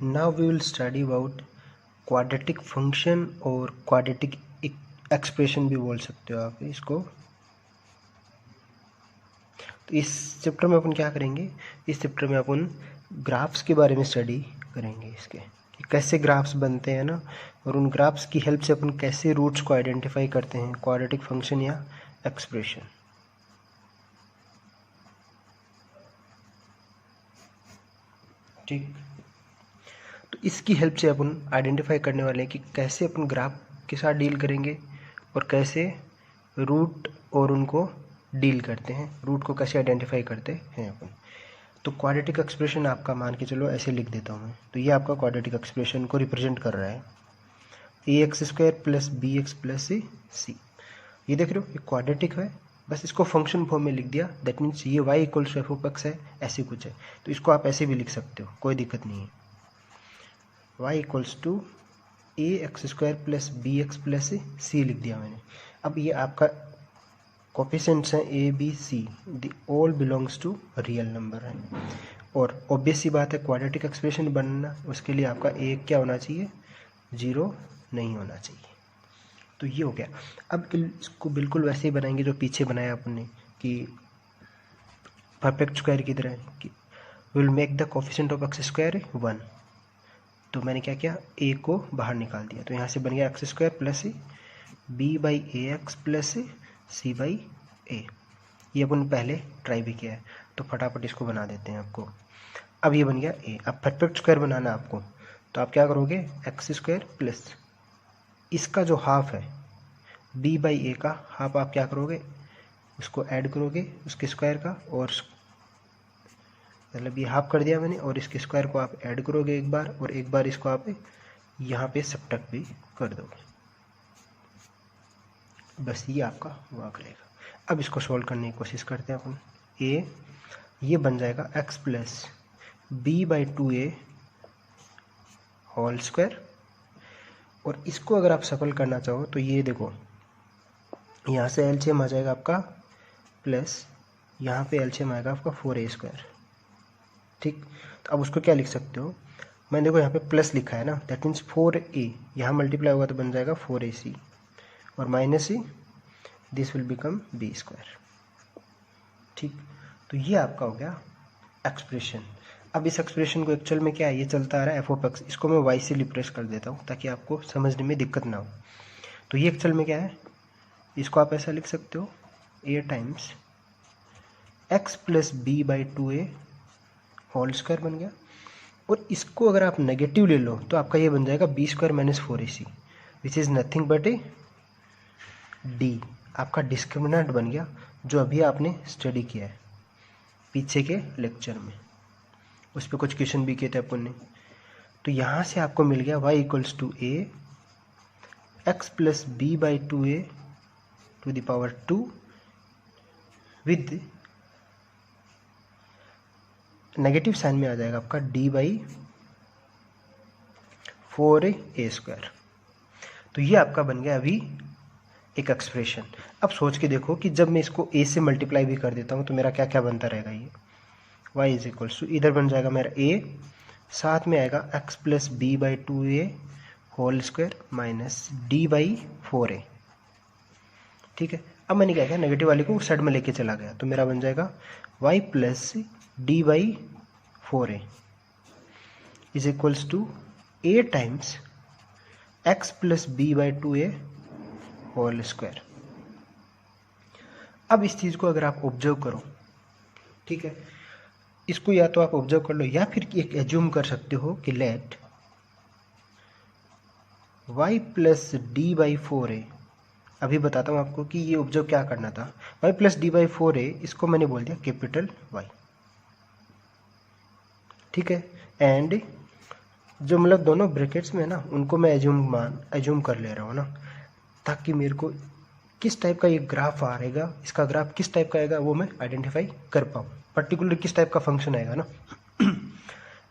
now we will study about quadratic function और quadratic expression भी बोल सकते हो आप इसको। तो इस चैप्टर में अपन क्या करेंगे, इस चैप्टर में अपन ग्राफ्स के बारे में स्टडी करेंगे इसके कि कैसे ग्राफ्स बनते हैं ना, और उन ग्राफ्स की हेल्प से अपन कैसे रूट्स को आइडेंटिफाई करते हैं क्वाड्रेटिक फंक्शन या एक्सप्रेशन। ठीक, तो इसकी हेल्प से अपन आइडेंटिफाई करने वाले हैं कि कैसे अपन ग्राफ के साथ डील करेंगे और कैसे रूट और उनको डील करते हैं, रूट को कैसे आइडेंटिफाई करते हैं अपन। तो क्वाड्रेटिक एक्सप्रेशन आपका मान के चलो ऐसे लिख देता हूँ मैं। तो ये आपका क्वाड्रेटिक एक्सप्रेशन को रिप्रेजेंट कर रहा है ax² plus bx plus c। ये देख रहे हो, ये क्वाड्रेटिक है, बस इसको फंक्शन फॉर्म में लिख दिया। दैट मीन्स ये y इक्वल्स टू f(x) है, ऐसे कुछ है। तो इसको आप ऐसे भी लिख सकते हो, कोई दिक्कत नहीं है। y equals to ax² plus bx plus c लिख दिया मैंने। अब ये आपका कोफिशिएंट्स हैं a b c, the all belongs to real number है। और ऑब्वियस सी बात है, क्वाड्रेटिक एक्सप्रेशन बनना उसके लिए आपका a क्या होना चाहिए, 0 नहीं होना चाहिए। तो ये हो गया। अब इसको बिल्कुल वैसे ही बनाएंगे जो पीछे बनाया आपने कि परफेक्ट स्क्वायर की तरह कि will make the coefficient of x² 1। तो मैंने क्या किया, a को बाहर निकाल दिया, तो यहाँ से बन गया x² plus b/ax plus c/a। ये अपन पहले ट्राई भी किया है, तो फटाफट इसको बना देते हैं आपको। अब ये बन गया a। अब परफेक्ट स्क्वायर बनाना आपको, तो आप क्या करोगे, x² प्लस इसका जो हाफ है b/a का हाफ आप क्या करोगे, उसको ऐड करोगे उसके स्क्वायर का, और मतलब ये हाफ कर दिया मैंने, और इसके स्क्वायर को आप ऐड करोगे एक बार, और एक बार इसको आप यहाँ पे सब्ट्रैक्ट भी कर दोगे। बस ये आपका वर्क रहेगा। अब इसको सॉल्व करने की कोशिश करते हैं अपन। a ये बन जाएगा x plus b/2a whole square, और इसको अगर आप सफल करना चाहो तो ये देखो, यहाँ से एलसीएम आ जाएगा आपका प्लस यहाँ पे एलसीएम आएगा आपका 4a²। ठीक, तो अब उसको क्या लिख सकते हो, मैंने देखो यहाँ पे प्लस लिखा है ना, दैट मीन्स 4a यहाँ मल्टीप्लाई होगा तो बन जाएगा 4ac, और minus c this will become b²। ठीक, तो ये आपका हो गया एक्सप्रेशन। अब इस एक्सप्रेशन को एक्चुअल में क्या है, ये चलता आ रहा है f(x), इसको मैं y से रिप्लेस कर देता हूँ ताकि आपको समझने में दिक्कत ना हो। तो ये एक्चुअल में क्या है, इसको आप ऐसा लिख सकते हो a times x plus b/2a whole square बन गया। और इसको अगर आप नेगेटिव ले लो तो आपका ये बन जाएगा b² minus 4ac, which is nothing but A d। आपका डिस्क्रिमिनेंट बन गया, जो अभी आपने स्टडी किया है पीछे के लेक्चर में, उस पर कुछ क्वेश्चन भी किए थे अपन ने। तो यहाँ से आपको मिल गया y equals to a x plus b/2a to the power 2 with negative sign में आ जाएगा आपका d/4a²। तो ये आपका बन गया अभी एक एक्सप्रेशन। अब सोच के देखो कि जब मैं इसको a से मल्टीप्लाई भी कर देता हूँ तो मेरा क्या क्या बनता रहेगा, ये y इज इक्वल्स टू इधर बन जाएगा मेरा a, साथ में आएगा x plus b/2a whole square minus d/4a। ठीक है, अब मैंने क्या किया, नेगेटिव वाले को साइड में लेके चला गया, तो मेरा बन जाएगा y plus d/4a is equals to a times x plus b/2a whole square. अब इस चीज़ को अगर आप ऑब्जर्व करो, ठीक है, इसको या तो आप ऑब्जर्व कर लो या फिर एक एज्यूम कर सकते हो कि लेट y प्लस d/4a, अभी बताता हूँ आपको कि ये ऑब्जर्व क्या करना था। y प्लस d/4a इसको मैंने बोल दिया कैपिटल Y। ठीक है, एंड जो मतलब दोनों ब्रैकेट्स में है ना, उनको मैं एज्यूम कर ले रहा हूँ ना, ताकि मेरे को किस टाइप का ये ग्राफ आ रहेगा, इसका ग्राफ किस टाइप का आएगा वो मैं आइडेंटिफाई कर पाऊँ, पर्टिकुलर किस टाइप का फंक्शन आएगा ना।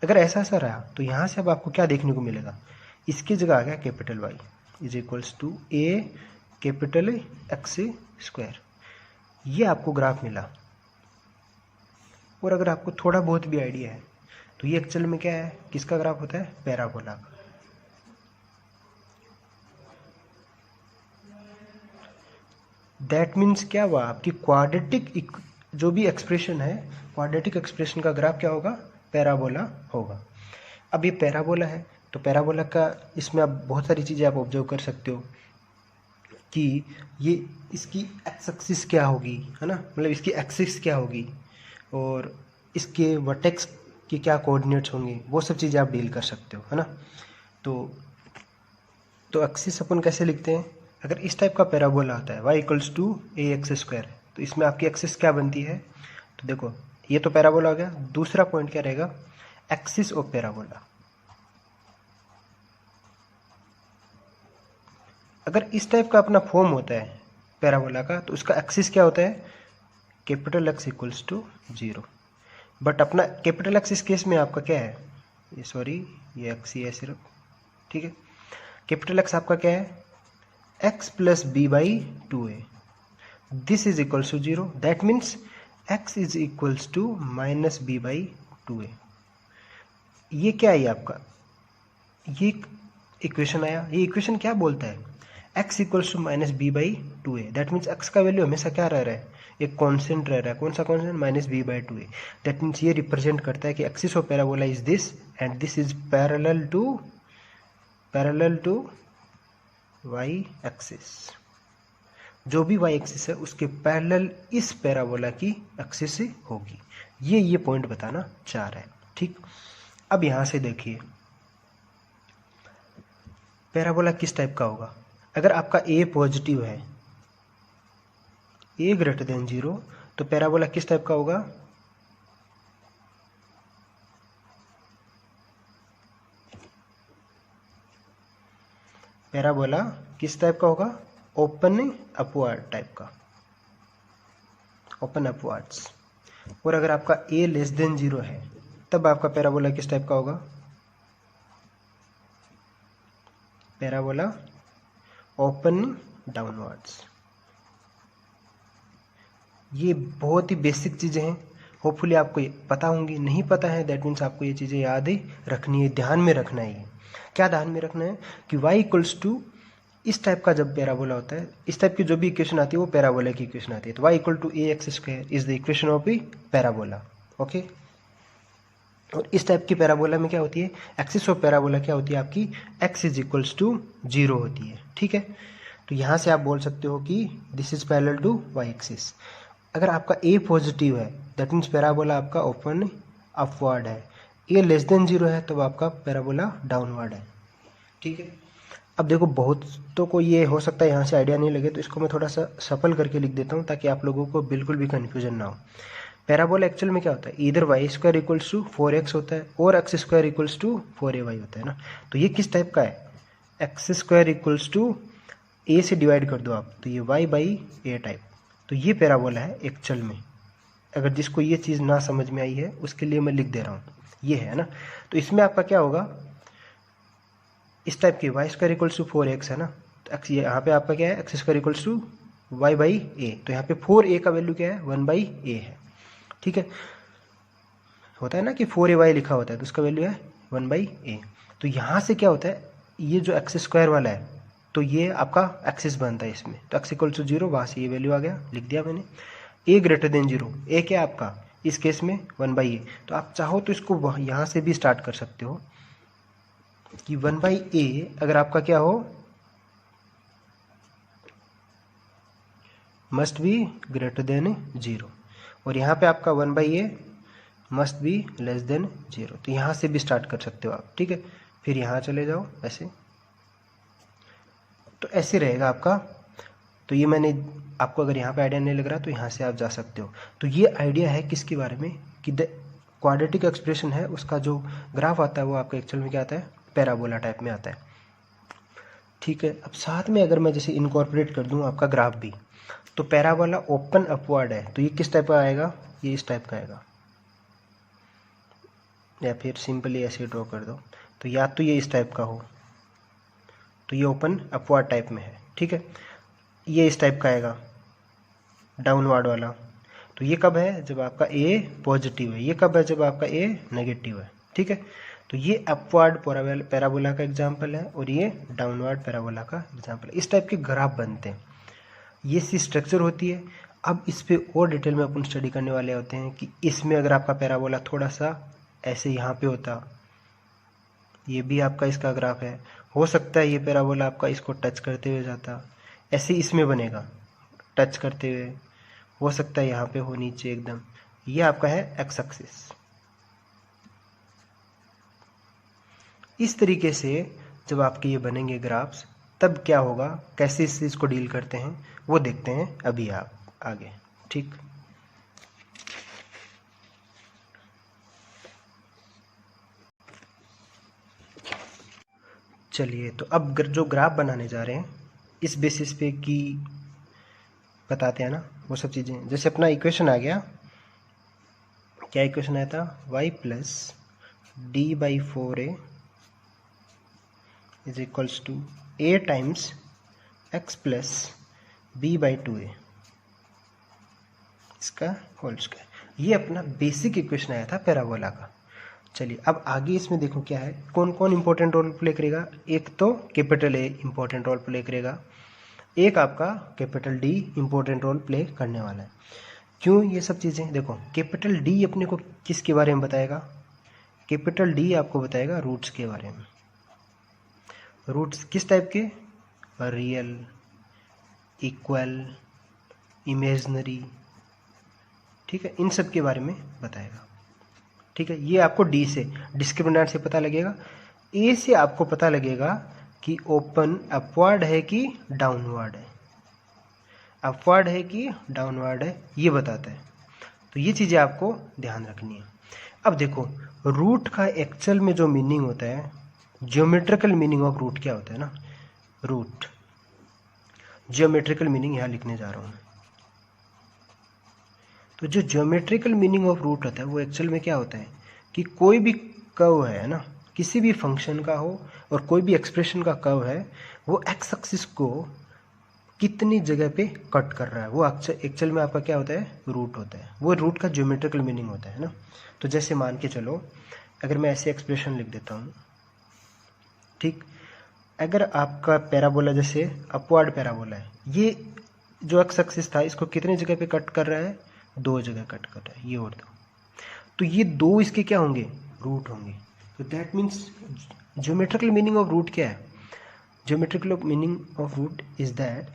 अगर ऐसा रहा तो यहाँ से अब आपको क्या देखने को मिलेगा, इसकी जगह आ गया capital Y is equals to a capital x²। ये आपको ग्राफ मिला। और अगर आपको थोड़ा बहुत भी आइडिया है तो ये एक्चुअल में क्या है, किसका ग्राफ होता है, पैराबोला का। दैट मीन्स क्या हुआ, आपकी क्वाड्रेटिक जो भी एक्सप्रेशन है, क्वाड्रेटिक एक्सप्रेशन का ग्राफ क्या होगा, पैराबोला होगा। अब ये पैराबोला है तो पैराबोला का इसमें आप बहुत सारी चीज़ें आप ऑब्जर्व कर सकते हो कि ये इसकी एक्स एक्सिस क्या होगी, है ना, मतलब इसकी एक्सिस क्या होगी और इसके वर्टेक्स के क्या कोऑर्डिनेट्स होंगे, वो सब चीज़ें आप डील कर सकते हो, है ना। तो एक्सिस अपन कैसे लिखते हैं, अगर इस टाइप का पैराबोला आता है y equals to a x square, तो इसमें आपकी एक्सिस क्या बनती है, तो देखो ये तो पैराबोला हो गया। दूसरा पॉइंट क्या रहेगा, एक्सिस ऑफ पैराबोला। अगर इस टाइप का अपना फॉर्म होता है पैराबोला का, तो उसका एक्सिस क्या होता है, capital x equals to 0। But अपना कैपिटल एक्स इस केस में आपका क्या है, ये सॉरी ये एक्स ही है सिर्फ, ठीक है। कैपिटल एक्स आपका क्या है, x plus b by 2a, this is equals to 0। That means x is equals to minus b by 2a। ये क्या है आपका, ये इक्वेशन आया। ये इक्वेशन क्या बोलता है, x equals to minus b by 2a। That means x का वैल्यू हमेशा क्या रह रहा है, एक कांस्टेंट रह रहा है। कौन सा constant, minus b by 2a। That means ये रिप्रेजेंट करता है कि axis of parabola is this and this is parallel to y axis. जो भी y एक्सिस है उसके पैरेलल इस पैराबोला की एक्सिस होगी। ये पॉइंट बताना चाह रहा है, ठीक। अब यहां से देखिए पैराबोला किस टाइप का होगा। अगर आपका a पॉजिटिव है, a ग्रेटर देन 0, तो पैराबोला किस टाइप का होगा, पैराबोला किस टाइप का होगा, ओपन अपवर्ड टाइप का, ओपन अपवर्ड्स। और अगर आपका a लेस देन 0 है, तब आपका पैराबोला किस टाइप का होगा, पैराबोला ओपन डाउनवर्ड्स। ये बहुत ही बेसिक चीज़ें हैं, होपफुली आपको ये पता होंगी। नहीं पता है दैट मीन्स आपको ये चीज़ें याद ही रखनी है, ध्यान में रखना है। क्या ध्यान में रखना है कि y इक्वल्स टू इस टाइप का जब पैराबोला होता है, इस टाइप की जो भी इक्वेशन आती है वो पैराबोला की इक्वेशन आती है। तो y equal to a x square is the equation of a parabola, okay. और इस टाइप की पैराबोला में क्या होती है, एक्सिस ऑफ पैराबोला क्या होती है आपकी, x इज इक्वल्स टू 0 होती है, ठीक है। तो यहाँ से आप बोल सकते हो कि this is parallel to y axis. अगर आपका a पॉजिटिव है, दैट मीन्स पैराबोला आपका ओपन अपवर्ड है। a लेस देन 0 है तो आपका पैराबोला डाउनवर्ड है, ठीक है। अब देखो बहुतों को ये हो सकता है यहाँ से आइडिया नहीं लगे, तो इसको मैं थोड़ा सा सफल करके लिख देता हूँ ताकि आप लोगों को बिल्कुल भी कन्फ्यूजन ना हो। पैराबोला एक्चुअल में क्या होता है, इधर Y square equals to 4x होता है और x square equals to 4ay होता है ना। तो ये किस टाइप का है, एक्स स्क्वायर इक्वल्स टू ए से डिवाइड कर दो आप, तो ये y बाई ए टाइप। तो ये पैराबोला है एक्चुअल में। अगर जिसको ये चीज़ ना समझ में आई है उसके लिए मैं लिख दे रहा हूँ, ये है ना। तो इसमें आपका क्या होगा, इस टाइप की Y square equals to 4x है ना, तो एक्स यहाँ पे आपका क्या है, x square equals to y by a. तो यहाँ पे 4a का वैल्यू क्या है, 1 बाई ए है, ठीक है। होता है ना कि 4ay लिखा होता है तो उसका वैल्यू है 1 बाई ए। तो यहाँ से क्या होता है, ये जो एक्स स्क्वायर वाला है तो ये आपका एक्सिस बनता है इसमें। तो एक्स इक्वल्स टू 0, वहाँ से ये वैल्यू आ गया, लिख दिया मैंने। a ग्रेटर देन 0, a क्या है आपका इस केस में 1 बाई ए। तो आप चाहो तो इसको यहाँ से भी स्टार्ट कर सकते हो कि 1 बाई ए अगर आपका क्या हो, मस्ट बी ग्रेटर देन 0, और यहाँ पे आपका 1 by A must be less than 0। तो यहाँ से भी स्टार्ट कर सकते हो आप, ठीक है। फिर यहाँ चले जाओ ऐसे, तो ऐसे रहेगा आपका। तो ये मैंने आपको अगर यहाँ पे आइडिया नहीं लग रहा तो यहाँ से आप जा सकते हो। तो ये आइडिया है किसके बारे में कि क्वाड्रेटिक एक्सप्रेशन है उसका जो ग्राफ आता है वो आपका एक्चुअल में क्या आता है, पैराबोला टाइप में आता है, ठीक है। अब साथ में अगर मैं जैसे इनकॉर्पोरेट कर दूं आपका ग्राफ भी, तो पैराबोला ओपन अपवर्ड है तो ये किस टाइप का आएगा, ये इस टाइप का आएगा, या फिर सिंपली ऐसे ड्रॉ कर दो। तो या तो ये इस टाइप का हो, तो ये ओपन अपवर्ड टाइप में है, ठीक है। ये इस टाइप का आएगा डाउनवर्ड वाला, तो ये कब है, जब आपका a पॉजिटिव है। ये कब है, जब आपका a नेगेटिव है, ठीक है, तो ये अपवर्ड पैराबोला का एग्जाम्पल है और ये डाउनवर्ड पैराबोला का एग्जाम्पल है। इस टाइप के ग्राफ बनते हैं, ये सी स्ट्रक्चर होती है। अब इस पे और डिटेल में अपन स्टडी करने वाले होते हैं कि इसमें अगर आपका पैराबोला थोड़ा सा ऐसे यहाँ पे होता, ये भी आपका इसका ग्राफ है, हो सकता है ये पैराबोला आपका इसको टच करते हुए जाता, ऐसे इसमें बनेगा टच करते हुए, हो सकता है यहाँ पे हो नीचे एकदम, ये आपका है एक्स एक्सिस। इस तरीके से जब आपके ये बनेंगे ग्राफ्स, तब क्या होगा, कैसे इस चीज़ को डील करते हैं वो देखते हैं अभी आप आगे। ठीक, चलिए तो अब जो ग्राफ बनाने जा रहे हैं इस बेसिस पे कि बताते हैं ना वो सब चीज़ें। जैसे अपना इक्वेशन आ गया, क्या इक्वेशन आया था, y plus d by 4a is equals to a times x plus b by 2a इसका होल स्क्वायर। ये अपना बेसिक इक्वेशन आया था पैराबोला का। चलिए अब आगे इसमें देखो क्या है, कौन कौन इंपॉर्टेंट रोल प्ले करेगा। एक तो capital a important role play करेगा, एक आपका capital d important role play करने वाला है। क्यों ये सब चीज़ें, देखो कैपिटल डी अपने को किसके बारे में बताएगा, कैपिटल डी आपको बताएगा रूट्स के बारे में। रूट्स किस टाइप के, रियल, इक्वल, इमेजनरी, ठीक है, इन सब के बारे में बताएगा। ठीक है, ये आपको डी से डिस्क्रिमिनेंट से पता लगेगा। ए से आपको पता लगेगा कि ओपन अपवर्ड है कि डाउनवर्ड है, अपवर्ड है कि डाउनवर्ड है, ये बताता है। तो ये चीज़ें आपको ध्यान रखनी है। अब देखो रूट का एक्चुअल में जो मीनिंग होता है, ज्योमेट्रिकल मीनिंग ऑफ रूट क्या होता है ना, रूट ज्योमेट्रिकल मीनिंग यहाँ लिखने जा रहा हूँ। तो जो ज्योमेट्रिकल मीनिंग ऑफ रूट होता है वो एक्चुअल में क्या होता है कि कोई भी कर्व है ना, किसी भी फंक्शन का हो और कोई भी एक्सप्रेशन का कर्व है, वो एक्स एक्सिस को कितनी जगह पे कट कर रहा है, वो एक्चुअल में आपका क्या होता है, रूट होता है। वो रूट का ज्योमेट्रिकल मीनिंग होता है ना। तो जैसे मान के चलो, अगर मैं ऐसे एक्सप्रेशन लिख देता हूँ, ठीक, अगर आपका पैराबोला जैसे अपवर्ड पैराबोला है, ये जो एक्स एक्सिस था इसको कितने जगह पे कट कर रहा है, 2 जगह कट कर रहा है, ये और दो, तो ये 2 इसके क्या होंगे, रूट होंगे। तो that means geometrical meaning of root क्या है, geometrical meaning of root is that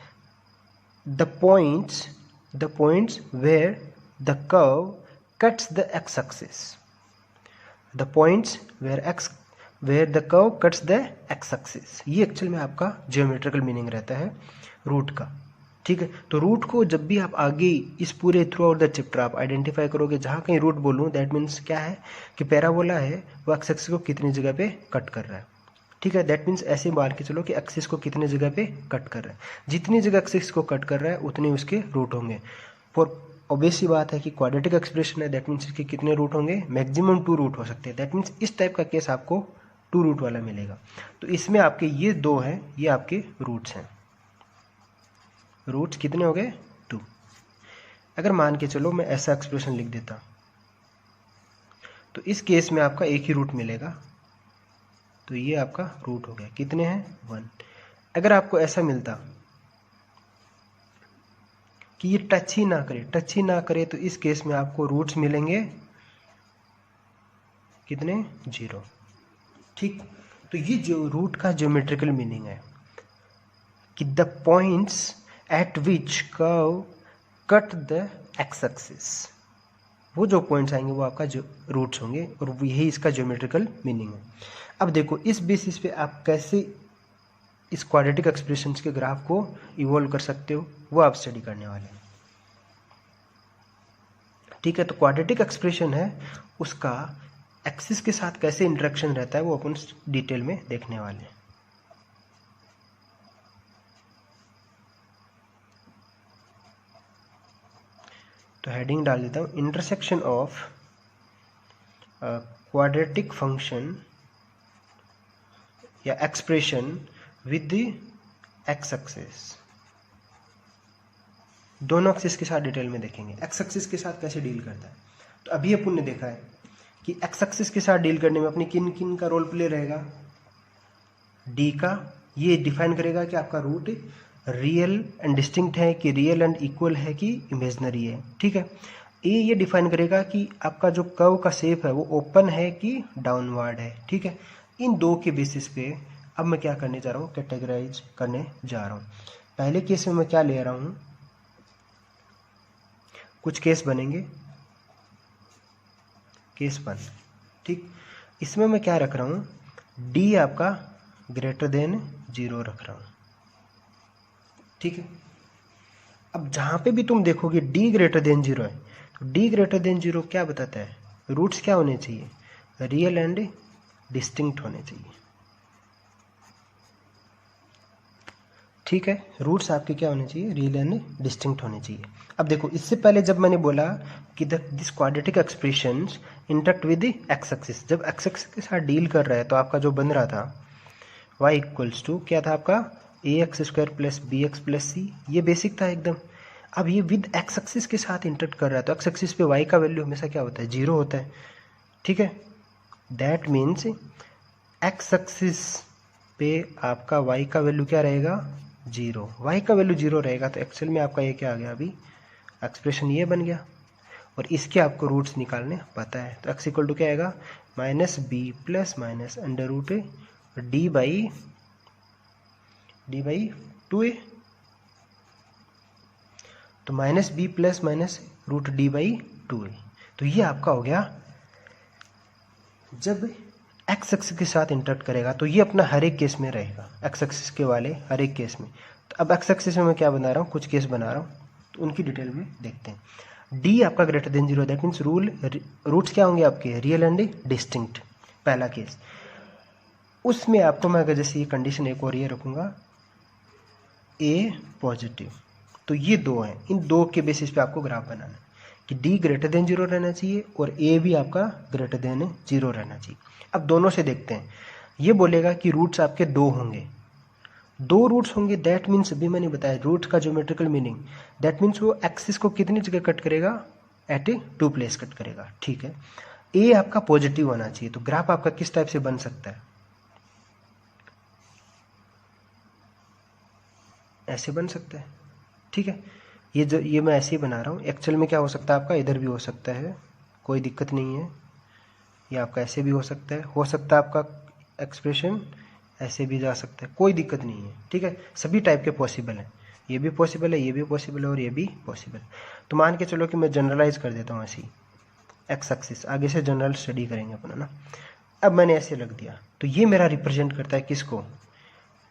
the points where the curve cuts the x-axis, the points where the curve cuts the x-axis, ये एक्चुअल में आपका ज्योमेट्रिकल मीनिंग रहता है root का। ठीक है, तो रूट को जब भी आप आगे इस पूरे थ्रू आउट द चैप्टर आप आइडेंटिफाई करोगे, जहाँ कहीं रूट बोलूँ दैट मीन्स क्या है कि पैराबोला है वो एक्स एक्सिस को कितनी जगह पे कट कर रहा है। ठीक है, दैट मीन्स ऐसे मान के चलो कि एक्सिस को कितने जगह पे कट कर रहा है, जितनी जगह एक्सिस को कट कर रहा है उतने उसके रूट होंगे। फॉर ऑब्वियस सी बात है कि क्वाड्रेटिक एक्सप्रेशन है, दैट मीन्स इसके कितने रूट होंगे, मैक्सिमम 2 रूट हो सकते हैं। दैट मीन्स इस टाइप का केस आपको 2 रूट वाला मिलेगा। तो इसमें आपके ये 2 हैं, ये आपके रूट्स हैं। रूट्स कितने हो गए, 2। अगर मान के चलो मैं ऐसा एक्सप्रेशन लिख देता, तो इस केस में आपका एक ही रूट मिलेगा, तो ये आपका रूट हो गया, कितने हैं, 1। अगर आपको ऐसा मिलता कि ये टच ही ना करे, तो इस केस में आपको रूट्स मिलेंगे कितने, 0। ठीक, तो ये जो रूट का ज्योमेट्रिकल मीनिंग है कि the points at which curve cut the x axis, वो जो पॉइंट्स आएंगे वो आपका जो रूट्स होंगे, और यही इसका ज्योमेट्रिकल मीनिंग है। अब देखो इस बेसिस पे आप कैसे इस क्वाड्रेटिक एक्सप्रेशंस के ग्राफ को इवॉल्व कर सकते हो, वो आप स्टडी करने वाले हैं। ठीक है, तो क्वाड्रेटिक एक्सप्रेशन है, उसका एक्सिस के साथ कैसे इंटरेक्शन रहता है वो अपन डिटेल में देखने वाले हैं। तो हेडिंग डाल देता हूँ, इंटरसेक्शन ऑफ क्वाड्रेटिक फंक्शन या expression with the x axis. दोनों एक्सिस के साथ डिटेल में देखेंगे, एक्स एक्सिस के साथ कैसे डील करता है। तो अभी अपन ने देखा है कि एक्स एक्सिस के साथ डील करने में अपनी किन किन का रोल प्ले रहेगा, डी का। ये डिफाइन करेगा कि आपका रूट रियल एंड डिस्टिंक्ट है कि रियल एंड इक्वल है कि इमेजनरी है, ठीक है। ए ये डिफाइन करेगा कि आपका जो कर्व का शेप है वो ओपन है कि डाउनवर्ड है, ठीक है। इन दो के बेसिस पे अब मैं क्या करने जा रहा हूँ, कैटेगराइज करने जा रहा हूँ। पहले केस में मैं क्या ले रहा हूँ, कुछ केस बनेंगे, केस 1, ठीक। इसमें मैं क्या रख रहा हूँ, डी आपका ग्रेटर देन 0 रख रहा हूँ, ठीक है। अब जहाँ पे भी तुम देखोगे डी ग्रेटर देन 0 है, तो डी ग्रेटर देन 0 क्या बताता है, रूट्स क्या होने चाहिए, रियल एंड डिस्टिंक्ट होने चाहिए, ठीक है। रूट्स आपके क्या होने चाहिए, रियल एंड डिस्टिंक्ट होने चाहिए। अब देखो इससे पहले जब मैंने बोला कि this quadratic expressions interact with x axis, जब एक्स एक्सिस के साथ डील कर रहा है तो आपका जो बन रहा था y इक्वल्स टू क्या था आपका, ax² प्लस bx प्लस सी, ये बेसिक था एकदम। अब ये विद एक्स एक्सिस के साथ इंटरेक्ट कर रहा है तो एक्स एक्सिस पे y का वैल्यू हमेशा क्या होता है, 0 होता है, ठीक है। दैट मीन्स एक्स एक्सिस पे आपका y का वैल्यू क्या रहेगा, 0। y का वैल्यू 0 रहेगा तो एक्चुअल में आपका ये क्या आ गया, अभी एक्सप्रेशन ये बन गया। और इसके आपको रूट्स निकालने पता है, तो x इक्वल टू क्या आएगा, minus b plus minus under root d by 2a, तो minus b plus minus root d by 2a। तो ये आपका हो गया, जब एक्स एक्सिस के साथ इंटरेक्ट करेगा तो ये अपना हर एक केस में रहेगा, एक्स एक्सिस के वाले हर एक केस में। तो अब एक्स एक्सिस में मैं क्या बना रहा हूँ, कुछ केस बना रहा हूँ, तो उनकी डिटेल में देखते हैं। डी आपका greater than 0, that means roots क्या होंगे आपके, रियल एंड डिस्टिंक्ट, पहला केस। उसमें आपको मैं अगर जैसे ये कंडीशन एक और ये रखूँगा, ए पॉजिटिव, तो ये दो हैं, इन दो के बेसिस पे आपको ग्राफ बनाना है कि डी ग्रेटर देन 0 रहना चाहिए और ए भी आपका ग्रेटर देन 0 रहना चाहिए। अब दोनों से देखते हैं, ये बोलेगा कि रूट्स आपके दो होंगे, दो रूट्स होंगे, दैट मीन्स अभी मैंने बताया रूट का ज्योमेट्रिकल मीनिंग, दैट मीन्स वो एक्सिस को कितनी जगह कट करेगा, एट ए 2 प्लेस कट करेगा, ठीक है। ए आपका पॉजिटिव होना चाहिए, तो ग्राफ आपका किस टाइप से बन सकता है, ऐसे बन सकता है, ठीक है। ये मैं ऐसे ही बना रहा हूँ, एक्चुअल में क्या हो सकता है आपका, इधर भी हो सकता है, कोई दिक्कत नहीं है। ये आपका ऐसे भी हो सकता है आपका एक्सप्रेशन ऐसे भी जा सकता है, कोई दिक्कत नहीं है, ठीक है। सभी टाइप के पॉसिबल हैं, ये भी पॉसिबल है, ये भी पॉसिबल है और ये भी पॉसिबल। तो मान के चलो कि मैं जनरलाइज कर देता हूँ ऐसे ही, एक्स एक्सिस आगे से जनरल स्टडी करेंगे अपना ना। अब मैंने ऐसे रख दिया, तो ये मेरा रिप्रेजेंट करता है किसको,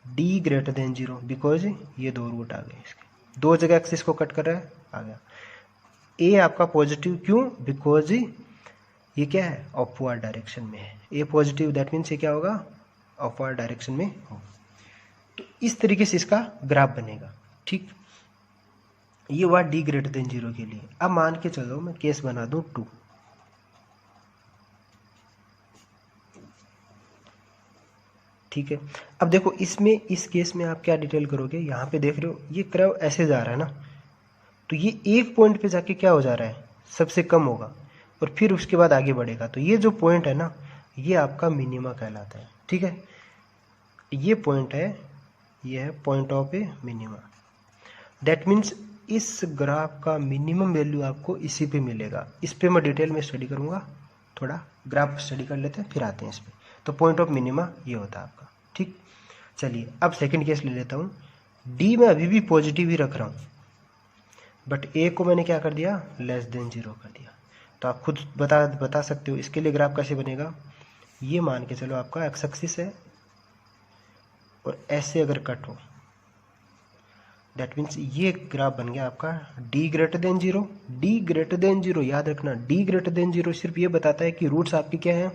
डी ग्रेटर देन 0, बिकॉज ये दो रूट आ गए इसके, दो जगह एक्सिस को कट कर रहा है, आ गया। ए आपका पॉजिटिव क्यों, बिकॉज ये क्या है, अपवर्ड डायरेक्शन में है, ए पॉजिटिव, दैट मीन्स ये क्या होगा, अपवर्ड डायरेक्शन में हो। तो इस तरीके से इसका ग्राफ बनेगा, ठीक। ये हुआ डी ग्रेटर देन 0 के लिए। अब मान के चलो मैं केस बना दूं 2, ठीक है। अब देखो इसमें, इस केस में आप क्या डिटेल करोगे, यहाँ पे देख रहे हो ये कर्व ऐसे जा रहा है ना, तो ये एक पॉइंट पे जाके क्या हो जा रहा है, सबसे कम होगा और फिर उसके बाद आगे बढ़ेगा। तो ये जो पॉइंट है ना, ये आपका मिनिमा कहलाता है, ठीक है। ये पॉइंट है, ये है point of A minima, that means इस ग्राफ का मिनिमम वैल्यू आपको इसी पे मिलेगा। इस पे मैं डिटेल में स्टडी करूँगा, थोड़ा ग्राफ स्टडी कर लेते हैं फिर आते हैं इस पे। तो पॉइंट ऑफ मिनिमा ये होता है आपका, ठीक। चलिए अब सेकंड केस ले लेता हूँ, डी में अभी भी पॉजिटिव ही रख रहा हूँ, बट ए को मैंने क्या कर दिया, लेस देन 0 कर दिया। तो आप खुद बता सकते हो इसके लिए ग्राफ कैसे बनेगा। ये मान के चलो आपका एक्स एक्सिस है और ऐसे अगर कट हो, दैट मीन्स ये ग्राफ बन गया आपका D greater than 0। D greater than 0 याद रखना, डी ग्रेटर देन 0 सिर्फ ये बताता है कि रूट्स आपके क्या हैं,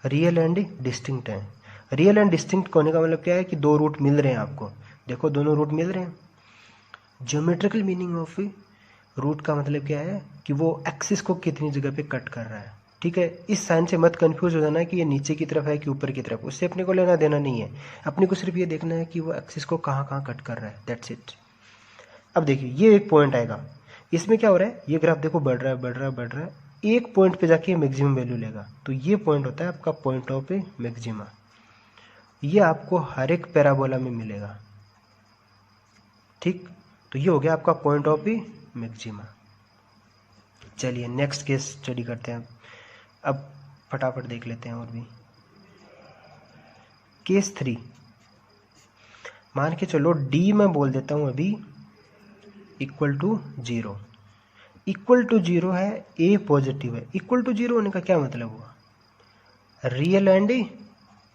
रियल एंड डिस्टिंक्ट हैं। रियल एंड डिस्टिंक्ट होने का मतलब क्या है कि दो रूट मिल रहे हैं आपको, देखो दोनों रूट मिल रहे हैं। ज्योमेट्रिकल मीनिंग ऑफ रूट का मतलब क्या है कि वो एक्सिस को कितनी जगह पे कट कर रहा है, ठीक है। इस साइन से मत कंफ्यूज हो जाना कि ये नीचे की तरफ है कि ऊपर की तरफ, उससे अपने को लेना देना नहीं है। अपने को सिर्फ ये देखना है कि वो एक्सिस को कहाँ कहाँ कट कर रहा है, दैट्स इट। अब देखिए ये एक पॉइंट आएगा, इसमें क्या हो रहा है, ये ग्राफ देखो बढ़ रहा है बढ़ रहा है बढ़ रहा है, एक पॉइंट पे जाके मैक्सिमम वैल्यू लेगा, तो ये पॉइंट होता है आपका पॉइंट ऑफ मैक्सिमा। ये आपको हर एक पैराबोला में मिलेगा, ठीक। तो ये हो गया आपका पॉइंट ऑफ मैक्सिमा। चलिए नेक्स्ट केस स्टडी करते हैं। अब फटाफट देख लेते हैं और भी। केस 3, मान के चलो डी मैं बोल देता हूं अभी इक्वल टू 0। इक्वल टू 0 है, ए पॉजिटिव है। इक्वल टू 0 होने का क्या मतलब हुआ? रियल एंड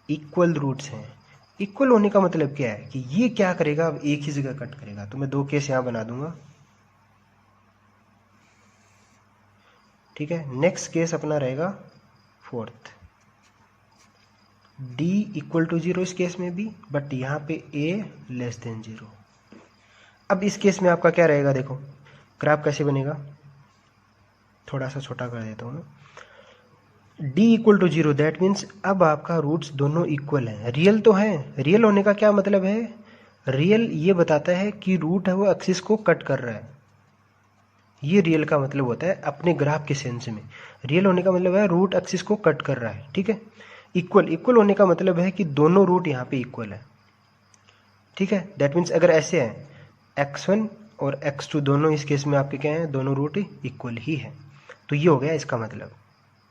इक्वल रूट्स हैं। इक्वल होने का मतलब क्या है कि ये क्या करेगा, अब एक ही जगह कट करेगा। तो मैं 2 केस यहां बना दूंगा, ठीक है। नेक्स्ट केस अपना रहेगा 4th, डी इक्वल टू 0 इस केस में भी, बट यहाँ पे ए लेस देन 0। अब इस केस में आपका क्या रहेगा, देखो ग्राफ कैसे बनेगा, थोड़ा सा छोटा कर देता हूँ। D equal to 0 that means अब आपका रूट्स दोनों इक्वल हैं, रियल तो है। रियल होने का क्या मतलब है? रियल ये बताता है कि रूट है वो एक्सिस को कट कर रहा है। ये रियल का मतलब होता है अपने ग्राफ के सेंस में। रियल होने का मतलब है रूट एक्सिस को कट कर रहा है, ठीक है। इक्वल, इक्वल होने का मतलब है कि दोनों रूट यहाँ पे इक्वल है, ठीक है। दैट मीन्स अगर ऐसे है x1 और x2 दोनों इस केस में आपके क्या हैं, दोनों रूट इक्वल ही है। तो ये हो गया इसका मतलब,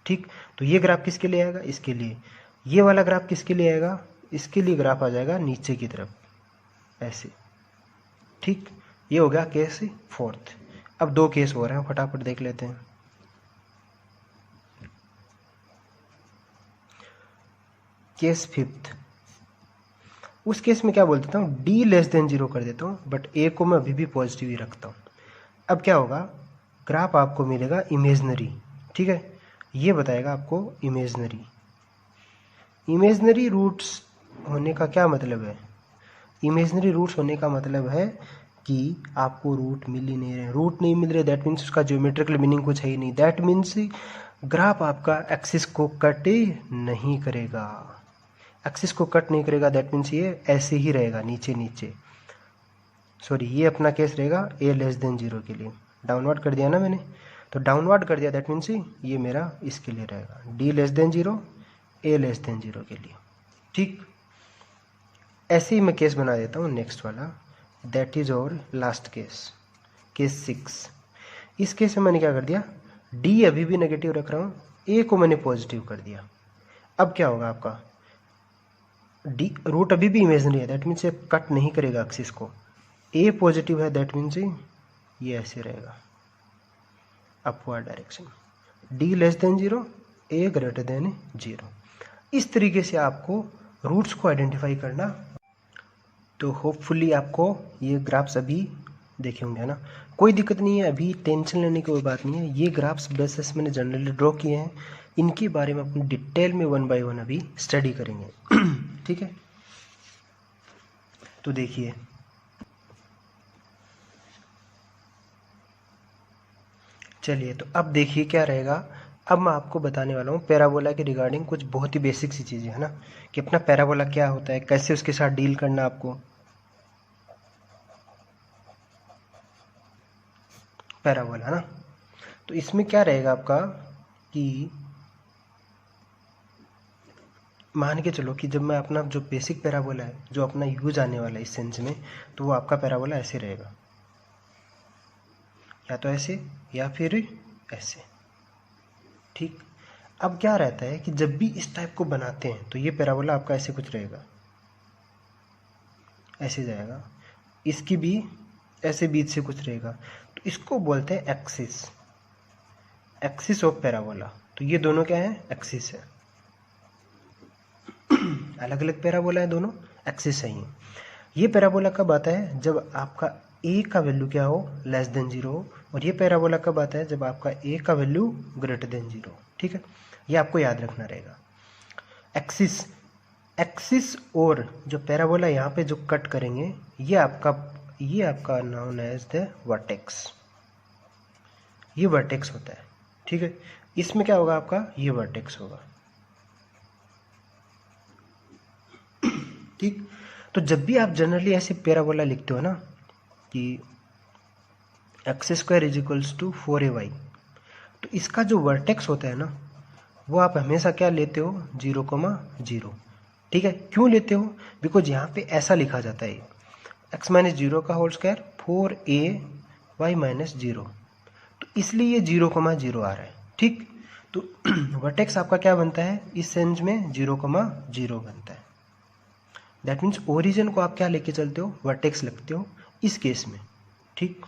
ठीक। तो ये ग्राफ किसके लिए आएगा? इसके लिए। ये वाला ग्राफ किसके लिए आएगा? इसके लिए ग्राफ आ जाएगा नीचे की तरफ ऐसे, ठीक। ये हो गया केस 4th। अब 2 केस हो रहे हैं, फटाफट देख लेते हैं। केस 5th, उस केस में क्या बोल देता हूँ, डी लेस देन 0 कर देता हूँ, बट ए को मैं अभी भी पॉजिटिव ही रखता हूँ। अब क्या होगा, ग्राफ आपको मिलेगा इमेजनरी, ठीक है। ये बताएगा आपको इमेजनरी। इमेजनरी रूट्स होने का क्या मतलब है? इमेजनरी रूट्स होने का मतलब है कि आपको रूट मिल ही नहीं रहे। रूट नहीं मिल रहे दैट मीन्स उसका ज्योमेट्रिकल मीनिंग कुछ है ही नहीं। दैट मीन्स ग्राफ आपका एक्सिस को कट नहीं करेगा। एक्सिस को कट नहीं करेगा दैट मीन्स ये ऐसे ही रहेगा नीचे नीचे। सॉरी, ये अपना केस रहेगा ए लेस देन 0 के लिए। डाउनवर्ड कर दिया ना मैंने, तो डाउनवर्ड कर दिया दैट मीन्स ये मेरा इसके लिए रहेगा डी लेस देन 0, ए लेस देन 0 के लिए, ठीक। ऐसे ही मैं केस बना देता हूँ नेक्स्ट वाला, दैट इज और लास्ट केस, केस 6। इस केस में मैंने क्या कर दिया, डी अभी भी नेगेटिव रख रहा हूँ, ए को मैंने पॉजिटिव कर दिया। अब क्या होगा आपका, डी रूट अभी भी इमेजिनरी है दैट मीन्स ये कट नहीं करेगा एक्सिस को। ए पॉजिटिव है दैट मीन्स ये ऐसे रहेगा upward direction. D less than 0, ए ग्रेटर देन 0। इस तरीके से आपको रूट्स को आइडेंटिफाई करना। तो होपफुली आपको ये ग्राफ्स अभी देखे होंगे, है ना। कोई दिक्कत नहीं है, अभी टेंशन लेने की कोई बात नहीं है। ये ग्राफ्स बेसिस मैंने जनरली ड्रॉ किए हैं, इनके बारे में अपनी डिटेल में 1 बाय 1 अभी स्टडी करेंगे ठीक है। तो देखिए, चलिए तो अब देखिए क्या रहेगा। अब मैं आपको बताने वाला हूँ पैराबोला के रिगार्डिंग कुछ बहुत ही बेसिक सी चीज़ें, है ना, कि अपना पैराबोला क्या होता है, कैसे उसके साथ डील करना आपको। पैराबोला, है ना, तो इसमें क्या रहेगा आपका कि मान के चलो कि जब मैं अपना जो बेसिक पैराबोला है जो अपना यूज आने वाला है इस सेंस में, तो वो आपका पैराबोला ऐसे रहेगा, या तो ऐसे या फिर ऐसे, ठीक। अब क्या रहता है कि जब भी इस टाइप को बनाते हैं तो ये पैराबोला आपका ऐसे कुछ रहेगा, ऐसे जाएगा। इसकी भी ऐसे बीच से कुछ रहेगा, तो इसको बोलते हैं एक्सिस, एक्सिस ऑफ पैराबोला। तो ये दोनों क्या है, एक्सिस है। अलग अलग पैराबोला है, दोनों एक्सिस है। ये पैराबोला कब आता है, जब आपका ए का वैल्यू क्या हो, लेस देन 0 हो। और ये पैराबोला कब आता है, जब आपका ए का वैल्यू ग्रेटर देन 0, ठीक है। ये आपको याद रखना रहेगा। एक्सिस, एक्सिस और जो पैराबोला यहाँ पे जो कट करेंगे, ये आपका नाउन एज द वर्टेक्स। ये वर्टेक्स होता है, ठीक है। इसमें क्या होगा आपका, ये वर्टेक्स होगा, ठीक। तो जब भी आप जनरली ऐसे पैराबोला लिखते हो ना कि x² is equals to 4ay, तो इसका जो वर्टेक्स होता है ना, वो आप हमेशा क्या लेते हो, 0,0। ठीक है, क्यों लेते हो, बिकॉज यहाँ पे ऐसा लिखा जाता है x माइनस 0 का होल स्क्वायर 4ay माइनस 0, तो इसलिए ये 0,0 आ रहा है। ठीक, तो वर्टेक्स आपका क्या बनता है इस सेंस में, 0,0 बनता है। दैट मीन्स ओरिजिन को आप क्या लेके चलते हो, वर्टेक्स लिखते हो इस केस में। ठीक,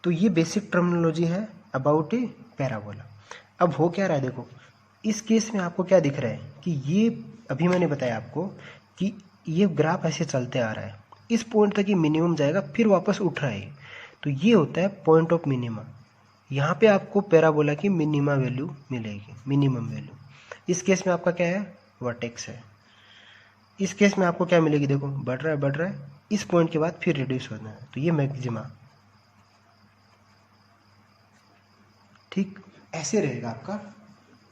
तो ये बेसिक टर्मिनोलॉजी है अबाउट ए पैराबोला। अब हो क्या रहा है देखो, इस केस में आपको क्या दिख रहा है कि ये अभी मैंने बताया आपको कि ये ग्राफ ऐसे चलते आ रहा है, इस पॉइंट तक ये मिनिमम जाएगा फिर वापस उठ रहा है, तो ये होता है पॉइंट ऑफ मिनिमा। यहाँ पे आपको पैराबोला की मिनिमा वैल्यू मिलेगी, मिनिमम वैल्यू। इस केस में आपका क्या है, वर्टेक्स है। इस केस में आपको क्या मिलेगी, देखो बढ़ रहा है, इस पॉइंट के बाद फिर रिड्यूस होना है, तो ये मैक्सिमा। ठीक, ऐसे रहेगा आपका।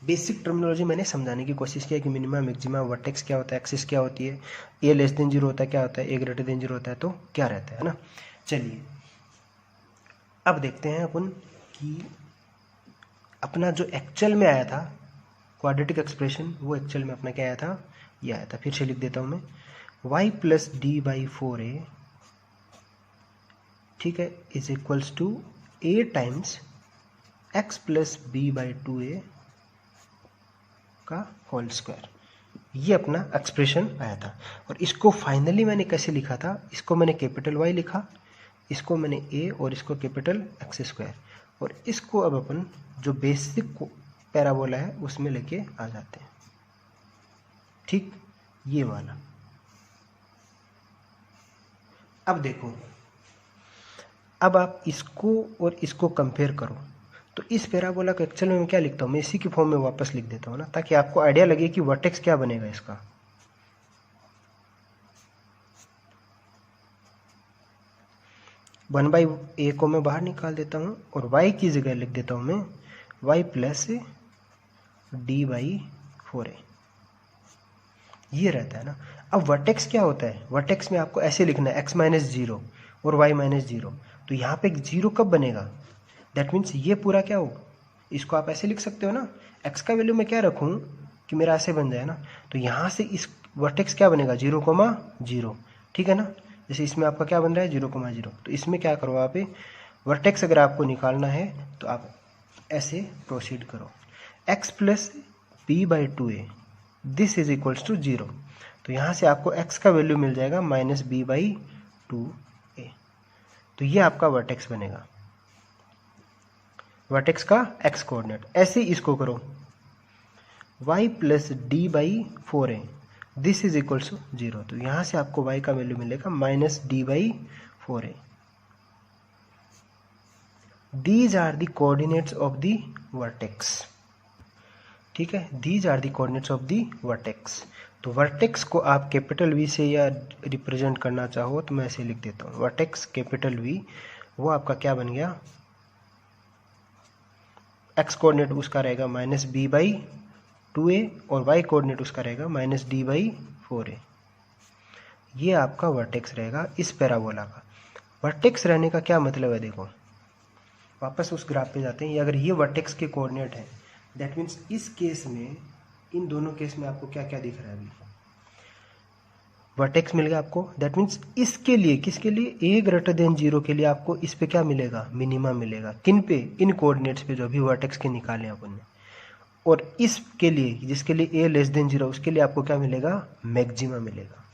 बेसिक टर्मिनोलॉजी मैंने समझाने की कोशिश किया कि मिनिमा, मैक्सिमा, वर्टेक्स क्या होता है, एक्सिस क्या होती है, ए लेस देन 0 होता है क्या होता है, ए ग्रेटर देन 0 होता है तो क्या रहता है ना। चलिए अब देखते हैं अपन कि अपना जो एक्चुअल में आया था क्वाड्रेटिक एक्सप्रेशन, वो एक्चुअल में अपना क्या आया था, ये आया था। फिर से लिख देता हूँ मैं, y plus d by 4a, ठीक है, is equals to a times x plus b by 2a का होल स्क्वायर। ये अपना एक्सप्रेशन आया था। और इसको फाइनली मैंने कैसे लिखा था, इसको मैंने कैपिटल Y लिखा, इसको मैंने a और इसको कैपिटल x स्क्वायर, और इसको अब अपन जो बेसिक पैराबोला है उसमें लेके आ जाते हैं। ठीक, ये वाला। अब देखो, अब आप इसको और इसको कंपेयर करो, तो इस पैराबोला को एक्चुअल में मैं क्या लिखता हूँ, मैं इसी की फॉर्म में वापस लिख देता हूँ ना, ताकि आपको आइडिया लगे कि वर्टेक्स क्या बनेगा इसका। वन बाई ए को मैं बाहर निकाल देता हूँ और y की जगह लिख देता हूँ मैं y plus d by 4a, ये रहता है ना। अब वर्टेक्स क्या होता है, वर्टेक्स में आपको ऐसे लिखना है x माइनस 0 और y माइनस 0, तो यहाँ पे 0 कब बनेगा, दैट मीन्स ये पूरा क्या हो, इसको आप ऐसे लिख सकते हो ना, x का वैल्यू मैं क्या रखूँ कि मेरा ऐसे बन जाए ना, तो यहाँ से इस वर्टेक्स क्या बनेगा, 0,0। ठीक है ना, जैसे इसमें आपका क्या बन रहा है 0,0, तो इसमें क्या करो आप, वर्टेक्स अगर आपको निकालना है तो आप ऐसे प्रोसीड करो, x plus b by 2a this is equals to 0, तो यहाँ से आपको x का वैल्यू मिल जाएगा माइनस बी बाई 2a, तो ये आपका वर्टेक्स बनेगा, वर्टेक्स का x कोऑर्डिनेट। ऐसे इसको करो, y plus d by 4a this is equals to 0, तो यहाँ से आपको y का वैल्यू मिलेगा minus d by 4a। These are the coordinates of the vertex. ठीक है, these are the coordinates of the vertex. तो वर्टेक्स को आप कैपिटल V से या रिप्रेजेंट करना चाहो तो मैं ऐसे लिख देता हूँ, वर्टेक्स कैपिटल V, वो आपका क्या बन गया, x कोऑर्डिनेट उसका रहेगा माइनस बी बाई 2a और y कोऑर्डिनेट उसका रहेगा माइनस डी बाई 4a। ये आपका वर्टेक्स रहेगा इस पैराबोला का। वर्टेक्स रहने का क्या मतलब है, देखो वापस उस ग्राफ पे जाते हैं, अगर ये वर्टेक्स के कोऑर्डिनेट है, दैट मीन्स इस केस में, इन दोनों केस में आपको क्या क्या दिख रहा है, अभी वर्टेक्स मिल गया आपको, दैट मीन्स इसके लिए, किसके लिए, ए ग्रेटर देन 0 के लिए आपको इस पे क्या मिलेगा, मिनिमा मिलेगा। किन पे, इन कोऑर्डिनेट्स पे जो अभी वर्टेक्स के निकाले अपन ने। और इसके लिए, जिसके लिए ए लेस देन 0, उसके लिए आपको क्या मिलेगा, मैक्सिमा मिलेगा।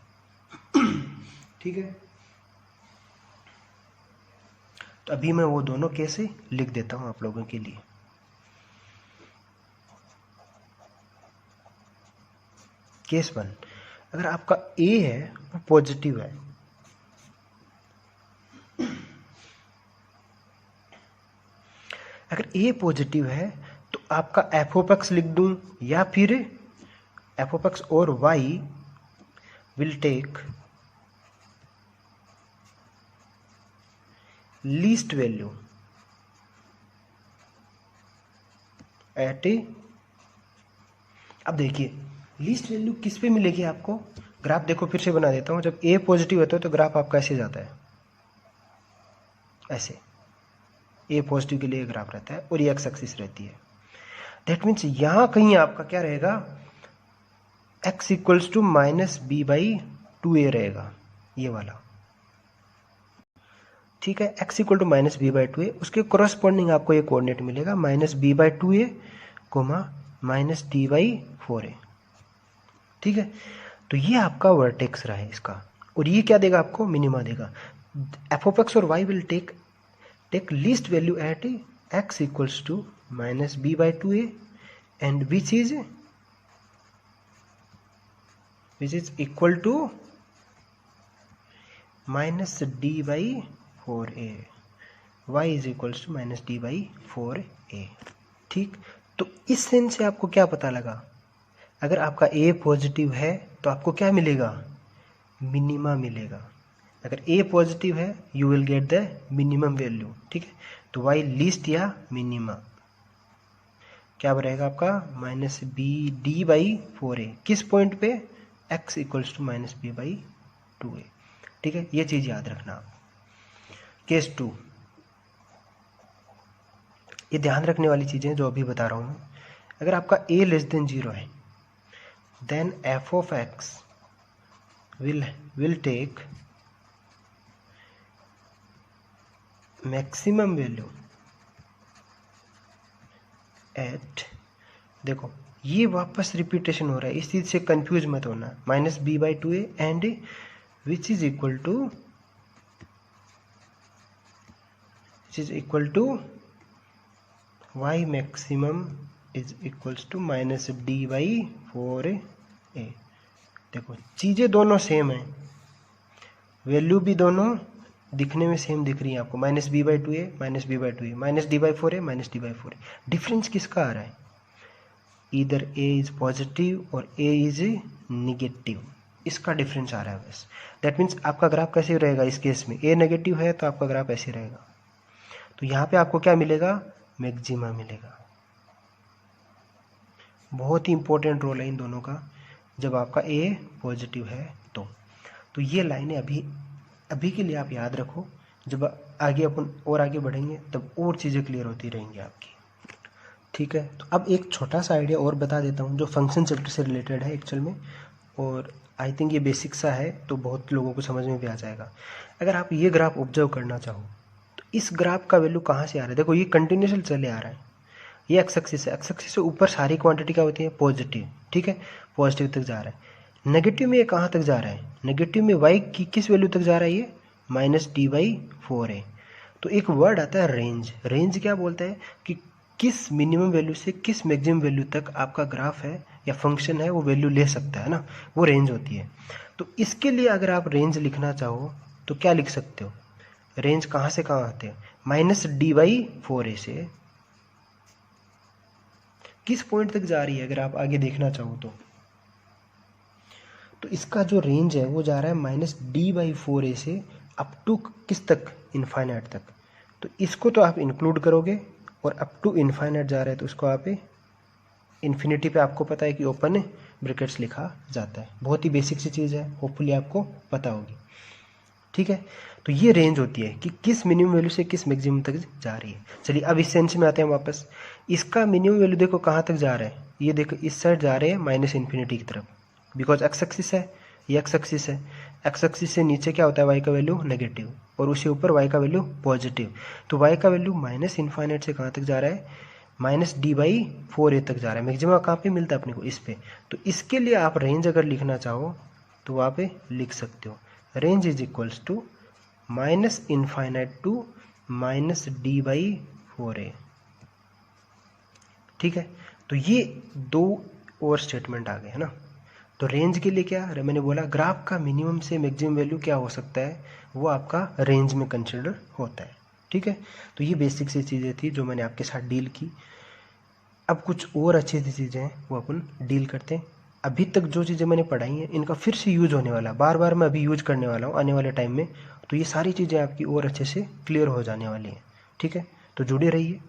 ठीक है, तो अभी मैं वो दोनों केस लिख देता हूं आप लोगों के लिए। केस 1, अगर आपका ए है वो पॉजिटिव है, अगर ए पॉजिटिव है तो आपका एफ ऑफ एक्स लिख दूं, या फिर एफ ऑफ एक्स और y will take least value at a. अब देखिए लीस्ट वैल्यू किस पे मिलेगी आपको, ग्राफ देखो फिर से बना देता हूं, जब ए पॉजिटिव होता है तो ग्राफ आपका ऐसे जाता है, ऐसे ए पॉजिटिव के लिए ग्राफ रहता है और ये एक्स एक्सिस रहती है। दैट मीन्स यहाँ कहीं आपका क्या रहेगा, x इक्वल्स टू -b/2a रहेगा, ये वाला, ठीक है। x इक्वल टू -b/2a, उसके कोरस्पॉन्डिंग आपको ये कोऑर्डिनेट मिलेगा -b/2a, -d/4a, ठीक है। तो ये आपका वर्टेक्स रहा है इसका, और ये क्या देगा आपको, मिनिमा देगा। f(x) और y will take least value at x equals to -b/2a and which is equal to -d/4a, y is equals to -d/4a, ठीक। तो इस सेंस से आपको क्या पता लगा, अगर आपका a पॉजिटिव है तो आपको क्या मिलेगा, मिनिमा मिलेगा। अगर a पॉजिटिव है you will get the minimum value, ठीक है। तो y लीस्ट या मिनिमा क्या रहेगा आपका, -bd/4a, किस पॉइंट पे, x इक्वल्स टू -b/2a, ठीक है। ये चीज याद रखना आप। केस 2, ये ध्यान रखने वाली चीजें जो अभी बता रहा हूं, अगर आपका a लेस देन 0 है, then f(x) will take maximum value at, देखो ये वापस रिपीटेशन हो रहा है, इस चीज से कंफ्यूज मत होना, -b/2a and which is equal to y maximum is equals to -d/4a। देखो चीजें दोनों सेम है, वैल्यू भी दोनों दिखने में सेम दिख रही है आपको, -b/2a, -b/2a, -d/4a, -d/4a। Difference किसका आ रहा है, इधर a इज पॉजिटिव और a इज निगेटिव, इसका डिफरेंस आ रहा है बस। दैट मीन्स आपका ग्राफ कैसे रहेगा इस केस में, a नेगेटिव है तो आपका ग्राफ ऐसे रहेगा। तो यहाँ पे आपको क्या मिलेगा, मैक्सिमा मिलेगा। बहुत ही इंपॉर्टेंट रोल है इन दोनों का जब आपका a पॉजिटिव है तो ये लाइनें अभी के लिए आप याद रखो, जब आगे अपन और आगे बढ़ेंगे तब और चीज़ें क्लियर होती रहेंगी आपकी, ठीक है। तो अब एक छोटा सा आइडिया और बता देता हूँ जो फंक्शन चैप्टर से रिलेटेड है एक्चुअल में, और आई थिंक ये बेसिक सा है तो बहुत लोगों को समझ में भी आ जाएगा। अगर आप ये ग्राफ ऑब्जर्व करना चाहो तो इस ग्राफ का वैल्यू कहाँ से आ रहा है, देखो ये कंटिन्यूसली चले आ रहा है, ये एक्स एक्सिस है, एक्स एक्सिस से ऊपर सारी क्वांटिटी क्या होती है, पॉजिटिव, ठीक है, पॉजिटिव तक जा रहा है। नेगेटिव में ये कहाँ तक जा रहा है, नेगेटिव में y की किस वैल्यू तक जा रहा है, ये -d/4a। तो एक वर्ड आता है रेंज, रेंज क्या बोलता है कि किस मिनिमम वैल्यू से किस मैक्सिमम वैल्यू तक आपका ग्राफ है या फंक्शन है वो वैल्यू ले सकता है ना, वो रेंज होती है। तो इसके लिए अगर आप रेंज लिखना चाहो तो क्या लिख सकते हो, रेंज कहाँ से कहाँ आते हैं, -d/4a से किस पॉइंट तक जा रही है, अगर आप आगे देखना चाहो तो इसका जो रेंज है वो जा रहा है -d/4a से अप टू किस तक, इनफाइनाइट तक। तो इसको तो आप इंक्लूड करोगे, और अप टू इनफाइनाइट जा रहा है तो उसको आप इन्फिनिटी पे आपको पता है कि ओपन ब्रैकेट्स लिखा जाता है। बहुत ही बेसिक सी चीज़ है, होपफुली आपको पता होगी, ठीक है। तो ये रेंज होती है कि किस मिनिमम वैल्यू से किस मैक्सिमम तक जा रही है। चलिए अब इस सेंस में आते हैं वापस, इसका मिनिमम वैल्यू देखो कहाँ तक जा रहा है, ये देखो इस साइड जा रहे हैं -∞ की तरफ, बिकॉज एक्स एक्सिस है, ये एक्स एक्सिस है, एक्स एक्सिस से नीचे क्या होता है, y का वैल्यू नेगेटिव और उससे ऊपर y का वैल्यू पॉजिटिव। तो y का वैल्यू -∞ से कहाँ तक जा रहा है, -d/4a तक जा रहा है। मैक्सिमम कहाँ पे मिलता है अपने को, इस पे। तो इसके लिए आप रेंज अगर लिखना चाहो तो वहाँ पे लिख सकते हो, range is equals to -∞ to -d/4a, ठीक है। तो ये दो और स्टेटमेंट आ गए है ना। तो रेंज के लिए क्या, मैंने बोला ग्राफ का मिनिमम से मैक्सिमम वैल्यू क्या हो सकता है, वो आपका रेंज में कंसिडर होता है, ठीक है। तो ये बेसिक सी चीज़ें थी जो मैंने आपके साथ डील की। अब कुछ और अच्छी सी चीज़ें हैं वो अपन डील करते हैं। अभी तक जो चीज़ें मैंने पढ़ाई हैं इनका फिर से यूज होने वाला, बार बार मैं अभी यूज करने वाला हूँ आने वाले टाइम में। तो ये सारी चीज़ें आपकी और अच्छे से क्लियर हो जाने वाली हैं, ठीक है। तो जुड़े रहिए।